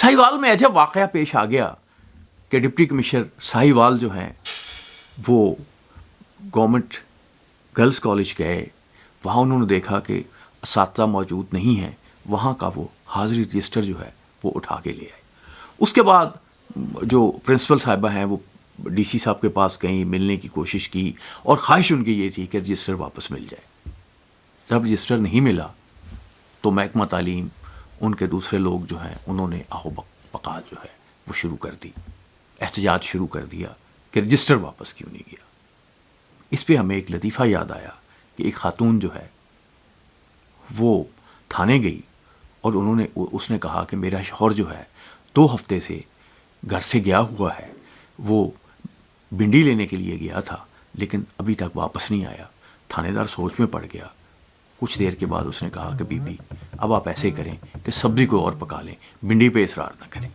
ساہیوال میں عجب واقعہ پیش آ گیا کہ ڈپٹی کمشنر ساہیوال جو ہیں وہ گورنمنٹ گرلز کالج گئے. وہاں انہوں نے دیکھا کہ اساتذہ موجود نہیں ہیں. وہاں کا وہ حاضری رجسٹر جو ہے وہ اٹھا کے لے آئے. اس کے بعد جو پرنسپل صاحبہ ہیں وہ ڈی سی صاحب کے پاس گئیں, ملنے کی کوشش کی, اور خواہش ان کی یہ تھی کہ رجسٹر واپس مل جائے. جب رجسٹر نہیں ملا تو محکمہ تعلیم, ان کے دوسرے لوگ جو ہیں, انہوں نے آہو بقال جو ہے وہ شروع کر دی, احتجاج شروع کر دیا کہ رجسٹر واپس کیوں نہیں گیا. اس پہ ہمیں ایک لطیفہ یاد آیا کہ ایک خاتون جو ہے وہ تھانے گئی اور اس نے کہا کہ میرا شوہر جو ہے 2 ہفتے سے گھر سے گیا ہوا ہے, وہ بنڈی لینے کے لیے گیا تھا لیکن ابھی تک واپس نہیں آیا. تھانے دار سوچ میں پڑ گیا. کچھ دیر کے بعد اس نے کہا کہ بی بی اب آپ ایسے کریں کہ سبزی کو اور پکا لیں, بنڈی پہ اصرار نہ کریں.